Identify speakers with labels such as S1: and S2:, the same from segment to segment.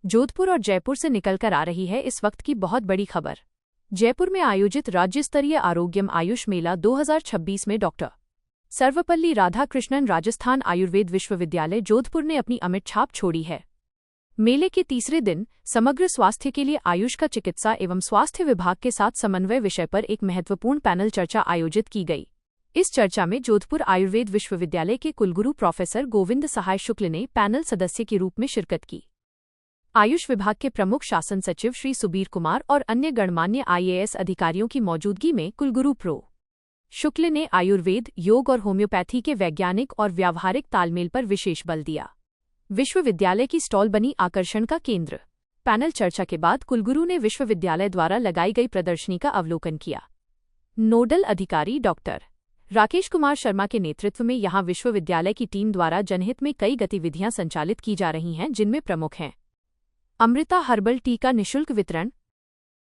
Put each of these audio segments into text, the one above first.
S1: जोधपुर और जयपुर से निकलकर आ रही है इस वक्त की बहुत बड़ी खबर। जयपुर में आयोजित राज्य स्तरीय आरोग्यम आयुष मेला 2026 में डॉक्टर सर्वपल्ली राधाकृष्णन राजस्थान आयुर्वेद विश्वविद्यालय जोधपुर ने अपनी अमिट छाप छोड़ी है। मेले के तीसरे दिन समग्र स्वास्थ्य के लिए आयुष का चिकित्सा एवं स्वास्थ्य विभाग के साथ समन्वय विषय पर एक महत्वपूर्ण पैनल चर्चा आयोजित की गई। इस चर्चा में जोधपुर आयुर्वेद विश्वविद्यालय के कुलगुरु प्रोफेसर गोविंद सहाय शुक्ल ने पैनल सदस्य के रूप में शिरकत की। आयुष विभाग के प्रमुख शासन सचिव श्री सुबीर कुमार और अन्य गणमान्य IAS अधिकारियों की मौजूदगी में कुलगुरु प्रो शुक्ल ने आयुर्वेद, योग और होम्योपैथी के वैज्ञानिक और व्यावहारिक तालमेल पर विशेष बल दिया। विश्वविद्यालय की स्टॉल बनी आकर्षण का केंद्र। पैनल चर्चा के बाद कुलगुरु ने विश्वविद्यालय द्वारा लगाई गई प्रदर्शनी का अवलोकन किया। नोडल अधिकारी डॉक्टर राकेश कुमार शर्मा के नेतृत्व में यहां विश्वविद्यालय की टीम द्वारा जनहित में कई गतिविधियां संचालित की जा रही हैं, जिनमें प्रमुख हैं अमृता हर्बल टी का निःशुल्क वितरण,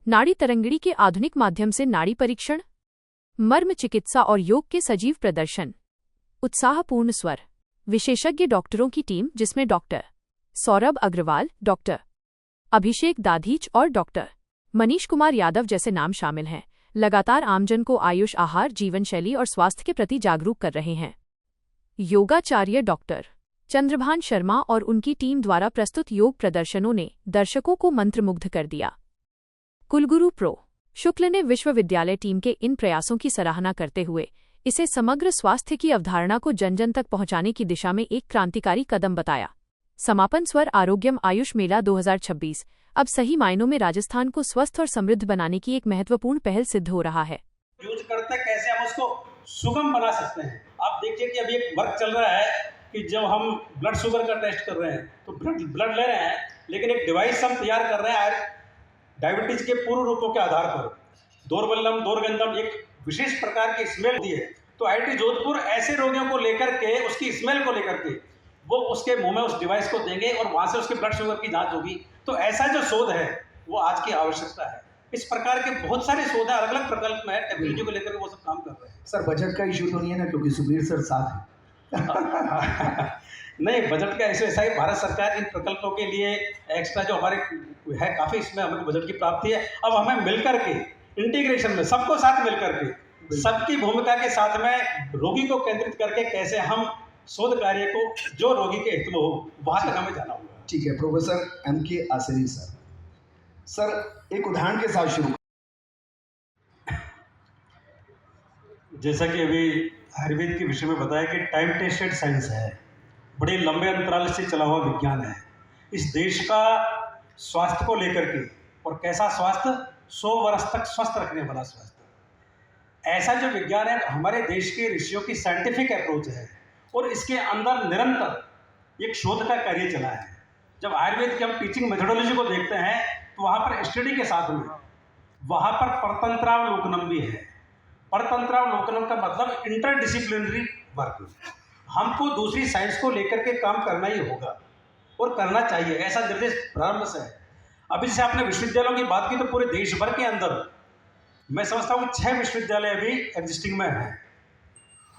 S1: नाड़ी तरंगिणी के आधुनिक माध्यम से नाड़ी परीक्षण, मर्म चिकित्सा और योग के सजीव प्रदर्शन, उत्साहपूर्ण स्वर, विशेषज्ञ डॉक्टरों की टीम जिसमें डॉक्टर सौरभ अग्रवाल, डॉक्टर अभिषेक दाधीच और डॉक्टर मनीष कुमार यादव जैसे नाम शामिल हैं, लगातार आमजन को आयुष आहार, जीवनशैली और स्वास्थ्य के प्रति जागरूक कर रहे हैं। योगाचार्य डॉक्टर चंद्रभान शर्मा और उनकी टीम द्वारा प्रस्तुत योग प्रदर्शनों ने दर्शकों को मंत्रमुग्ध कर दिया। कुलगुरु प्रो शुक्ल ने विश्वविद्यालय टीम के इन प्रयासों की सराहना करते हुए इसे समग्र स्वास्थ्य की अवधारणा को जन जन तक पहुंचाने की दिशा में एक क्रांतिकारी कदम बताया। समापन स्वर आरोग्यम आयुष मेला 2026 अब सही मायनों में राजस्थान को स्वस्थ और समृद्ध बनाने की एक महत्वपूर्ण पहल सिद्ध हो रहा है।
S2: यूज करते कैसे हम उसको सुगम बना सकते हैं। आप देखिए कि अभी एक वर्क चल रहा है कि जब हम ब्लड शुगर का टेस्ट कर रहे हैं तो ब्लड ले रहे हैं, लेकिन एक डिवाइस हम तैयार कर रहे हैं डायबिटीज के पूर्व रूपों के आधार पर। दोरबल्लम, दोरगंधम एक विशेष प्रकार की स्मेल दी है, तो IIT जोधपुर ऐसे रोगियों को लेकर के, उसकी स्मेल को लेकर के वो उसके मुंह में उस डिवाइस को देंगे और वहाँ से उसके ब्लड शुगर की जांच होगी। तो ऐसा जो शोध है वो आज की आवश्यकता है। इस प्रकार के बहुत सारे शोध अलग अलग प्रकल्प में टेक्नोलॉजी को लेकर वो सब काम कर रहे हैं।
S3: सर बजट का इशू तो नहीं है ना, क्योंकि सुबीर सर साथ है।
S2: नहीं, बजट का इशू ऐसा है, भारत सरकार इन प्रकल्पों के लिए एक्स्ट्रा जो हमारे है काफ़ी, इसमें हमें बजट की प्राप्ति है। अब हमें मिलकर के इंटीग्रेशन में सबको साथ मिलकर के सबकी भूमिका के साथ में रोगी को केंद्रित करके कैसे हम शोध कार्य को जो रोगी के हित में हो वहाँ तक हमें जाना होगा।
S3: ठीक है, प्रोफेसर MK आसरी सर एक उदाहरण के साथ शुरू।
S2: जैसा कि अभी आयुर्वेद के विषय में बताया कि टाइम टेस्टेड साइंस है, बड़े लंबे अंतराल से चला हुआ विज्ञान है। इस देश का स्वास्थ्य को लेकर के, और कैसा स्वास्थ्य, 100 वर्ष तक स्वस्थ रखने वाला स्वास्थ्य, ऐसा जो विज्ञान है हमारे देश के ऋषियों की साइंटिफिक अप्रोच है और इसके अंदर निरंतर एक शोध का कार्य चला है। जब आयुर्वेद की हम टीचिंग मेथोडोलॉजी को देखते हैं तो वहाँ पर स्टडी के साथ में वहाँ पर परतंत्रावलोकनम भी है। परतंत्रावलोकनम का मतलब इंटरडिसिप्लिनरी वर्क। हमको दूसरी साइंस को लेकर के काम करना ही होगा और करना चाहिए, ऐसा निर्देश प्रारंभ से है। अभी जैसे आपने विश्वविद्यालयों की बात की तो पूरे देश भर के अंदर मैं समझता हूँ 6 विश्वविद्यालय अभी एग्जिस्टिंग में हैं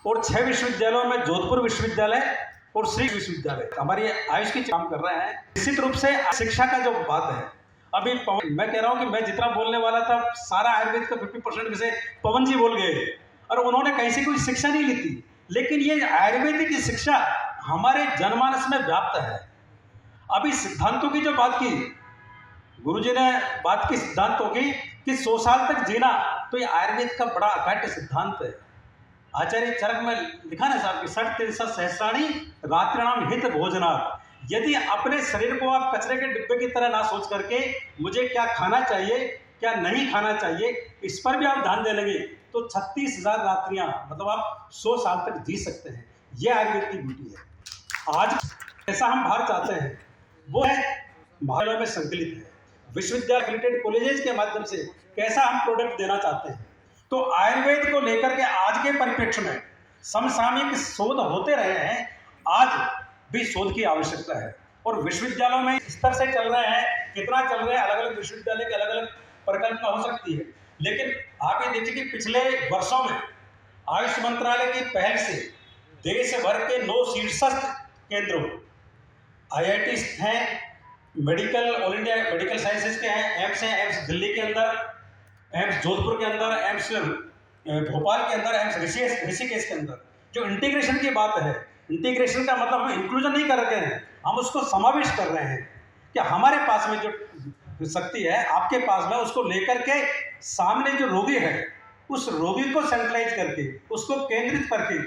S2: और 6 विश्वविद्यालयों में जोधपुर विश्वविद्यालय और श्री विश्वविद्यालय हमारी आयुष की काम कर रहे हैं। निश्चित रूप से शिक्षा का जो बात है, अभी मैं कह रहा हूँ कि मैं जितना बोलने वाला था सारा आयुर्वेद का 50% विषय पवन जी बोल गए और उन्होंने कहीं से कोई शिक्षा नहीं ली थी, लेकिन ये आयुर्वेदिक की शिक्षा हमारे जनमानस में व्याप्त है। अभी सिद्धांतों की जो बात की गुरुजी ने, बात की सिद्धांतों की कि 100 साल तक जीना, तो ये आयुर्वेद का बड़ा अकाट्य सिद्धांत है। आचार्य चरक में लिखा ना साहब कि 60 सहस्राणी रात्रिणाम हित भोजना। यदि अपने शरीर को आप कचरे के डिब्बे की तरह ना सोच करके मुझे क्या खाना चाहिए क्या नहीं खाना चाहिए इस पर भी आप ध्यान दे लेंगे तो 36,000 रात्रियां, मतलब आप 100 साल तक जी सकते हैं। यह आयुर्वेद की ब्यूटी है। आज ऐसा हम बाहर चाहते हैं वो है महाविद्यालयों में संकलित है, विश्वविद्यालय एफिलिएटेड कॉलेजेस के माध्यम से कैसा हम प्रोडक्ट देना चाहते हैं। तो आयुर्वेद को लेकर के आज के परिप्रेक्ष्य में समसामयिक शोध होते रहे हैं, आज भी शोध की आवश्यकता है और विश्वविद्यालयों में स्तर से चल रहे हैं, कितना चल रहे हैं, अलग अलग विश्वविद्यालय के अलग अलग परिकल्पना हो सकती है। लेकिन आप ये देखिए कि पिछले वर्षों में आयुष मंत्रालय की पहल से देश भर के 9 शीर्षस्थ केंद्रों IITs हैं, medical all India medical sciences के हैं, एम्स हैं, एम्स दिल्ली के अंदर, एम्स जोधपुर के अंदर, एम्स भोपाल के अंदर, एम्स ऋषिकेश के अंदर। जो इंटीग्रेशन की बात है, इंटीग्रेशन का मतलब हम इंक्लूजन नहीं कर रहे हैं, हम उसको समावेश कर रहे हैं कि हमारे पास में जो शक्ति है आपके पास में, उसको लेकर के सामने जो रोगी है उस रोगी को सेंट्रलाइज करके, उसको केंद्रित करके